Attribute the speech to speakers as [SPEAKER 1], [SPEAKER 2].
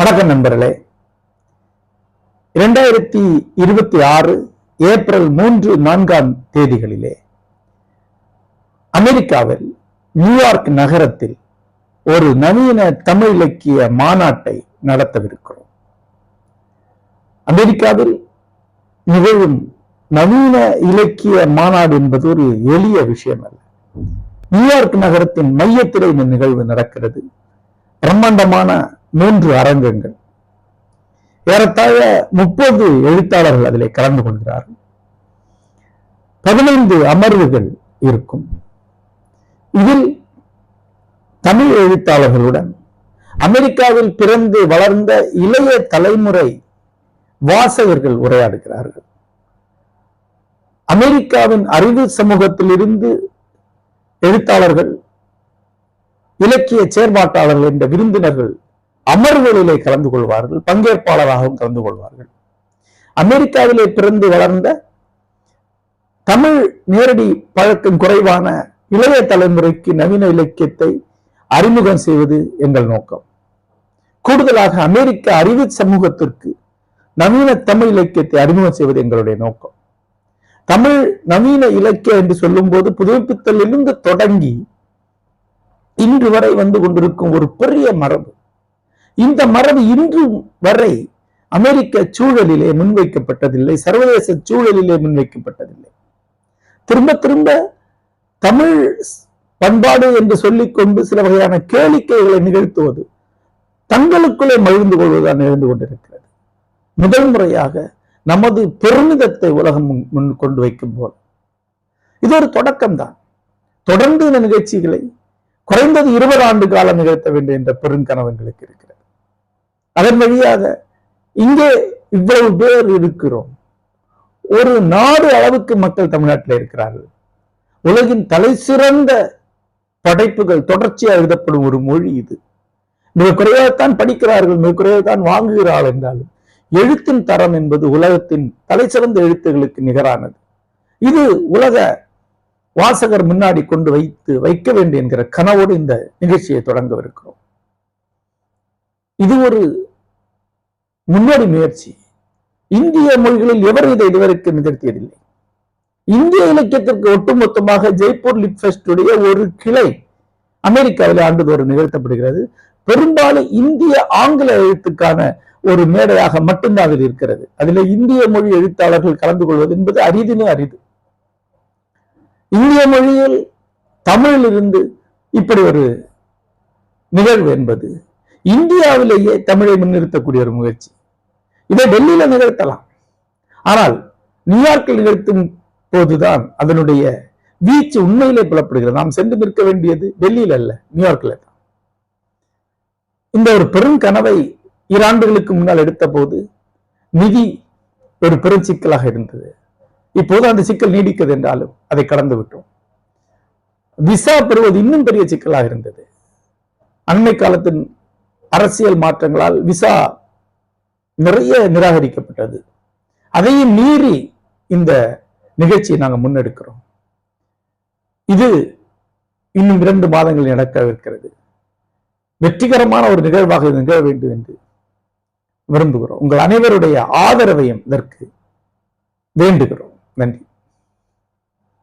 [SPEAKER 1] வணக்கம் நண்பர்களே. 2026 ஏப்ரல் 3, 4ஆம் தேதிகளிலே அமெரிக்காவில் நியூயார்க் நகரத்தில் ஒரு நவீன தமிழ் இலக்கிய மாநாட்டை நடத்தவிருக்கிறோம். அமெரிக்காவில் நிகழும் நவீன இலக்கிய மாநாடு என்பது ஒரு எளிய விஷயம் அல்ல. நியூயார்க் நகரத்தின் மையத்திலே இந்த நிகழ்வு நடக்கிறது. பிரம்மாண்டமான 3 அரங்கங்கள், ஏறத்தாழ 30 எழுத்தாளர்கள் அதிலே கலந்து கொள்கிறார்கள். 15 அமர்வுகள் இருக்கும். இதில் தமிழ் எழுத்தாளர்களுடன் அமெரிக்காவில் பிறந்து வளர்ந்த இளைய தலைமுறை வாசகர்கள் உரையாடுகிறார்கள். அமெரிக்காவின் அறிவு சமூகத்தில் இருந்து எழுத்தாளர்கள், இலக்கிய செயற்பாட்டாளர்கள் என்ற விருந்தினர்கள் அமர்வுகளிலே கலந்து கொள்வார்கள், பங்கேற்பாளராகவும் கலந்து கொள்வார்கள். அமெரிக்காவிலே பிறந்து வளர்ந்த தமிழ் நேரடி பழக்கம் குறைவான இளைய தலைமுறைக்கு நவீன இலக்கியத்தை அறிமுகம் செய்வது எங்கள் நோக்கம். கூடுதலாக அமெரிக்க அறிவு சமூகத்திற்கு நவீன தமிழ் இலக்கியத்தை அறிமுகம் செய்வது எங்களுடைய நோக்கம். தமிழ் நவீன இலக்கியம் என்று சொல்லும் போது புதுப்பித்தலிலிருந்து தொடங்கி இன்று வரை வந்து கொண்டிருக்கும் ஒரு பெரிய மரபு. இந்த மரபு இன்று வரை அமெரிக்க சூழலிலே முன்வைக்கப்பட்டதில்லை, சர்வதேச சூழலிலே முன்வைக்கப்பட்டதில்லை. திரும்ப திரும்ப தமிழ் பண்பாடு என்று சொல்லிக்கொண்டு சில வகையான கேளிக்கைகளை நிகழ்த்துவது, தங்களுக்குள்ளே மகிழ்ந்து கொள்வதுதான் நிகழ்ந்து கொண்டிருக்கிறது. முதல் முறையாக நமது பெருமிதத்தை உலகம் முன் கொண்டு வைக்கும் போது இது ஒரு தொடக்கம்தான். தொடர்ந்து இந்த நிகழ்ச்சிகளை குறைந்தது 20 ஆண்டு காலம் நிகழ்த்த வேண்டும் என்ற பெருங்கனவு எங்களுக்கு இருக்கிறது. அதன் வழியாக இங்கே இவ்வளவு பேர் இருக்கிறோம். ஒரு நாடு அளவுக்கு மக்கள் தமிழ்நாட்டில் இருக்கிறார்கள். உலகின் தலை சிறந்த படைப்புகள் தொடர்ச்சியாக எழுதப்படும் ஒரு மொழி இது. மிக குறைவாகத்தான் படிக்கிறார்கள், மிக குறைவாகத்தான் வாங்குகிறார்கள் என்றாலும் எழுத்தின் தரம் என்பது உலகத்தின் தலை சிறந்த எழுத்துகளுக்கு நிகரானது. இது உலக வாசகர் முன்னாடி கொண்டு வைக்க வேண்டும் என்கிற கனவோடு இந்த நிகழ்ச்சியை தொடங்கவிருக்கிறோம். இது ஒரு முன்னோடி முயற்சி. இந்திய மொழிகளில் எவர் இதை இதுவரைக்கும் நிகழ்த்தியதில்லை. இந்திய இலக்கியத்திற்கு ஒட்டுமொத்தமாக ஜெய்ப்பூர் லிட் ஃபெஸ்டுடைய ஒரு கிளை அமெரிக்காவில் ஆண்டுதோறும் நிகழ்த்தப்படுகிறது. பெரும்பாலும் இந்திய ஆங்கில எழுத்துக்கான ஒரு மேடையாக மட்டும்தான் அதில் இருக்கிறது. அதில் இந்திய மொழி எழுத்தாளர்கள் கலந்து கொள்வது என்பது அரிதினே அரிது. இந்திய மொழியில் தமிழில் இருந்து இப்படி ஒரு நிகழ்வு என்பது இந்தியாவிலேயே தமிழை முன்னிறுத்தக்கூடிய ஒரு முயற்சி. இதை டெல்லியில நிகழ்த்தலாம், ஆனால் நியூயார்க்கில் நிகழ்த்தும் போதுதான் அதனுடைய வீச்சு உண்மையிலே புலப்படுகிறது. நாம் சென்று நிற்க வேண்டியது டெல்லியில் அல்ல, நியூயார்க்ல தான். இந்த ஒரு பெரும் கனவை 2 ஆண்டுகளுக்கு முன்னால் எடுத்த போது நிதி ஒரு பெரும் சிக்கலாக இருந்தது. இப்போது அந்த சிக்கல் நீடிக்கிறது என்றாலும் அதை கடந்து விட்டோம். விசா பெறுவது இன்னும் பெரிய சிக்கலாக இருந்தது. அண்மை காலத்தின் அரசியல் மாற்றங்களால் விசா நிறைய நிராகரிக்கப்பட்டது. அதையும் மீறி இந்த நிகழ்ச்சியை நாங்கள் முன்னெடுக்கிறோம். இது இன்னும் 2 மாதங்கள் நடக்கவிருக்கிறது. வெற்றிகரமான ஒரு நிகழ்வாக நிகழ வேண்டும் என்று விரும்புகிறோம். உங்கள் அனைவருடைய ஆதரவையும் இதற்கு வேண்டுகிறோம். நன்றி.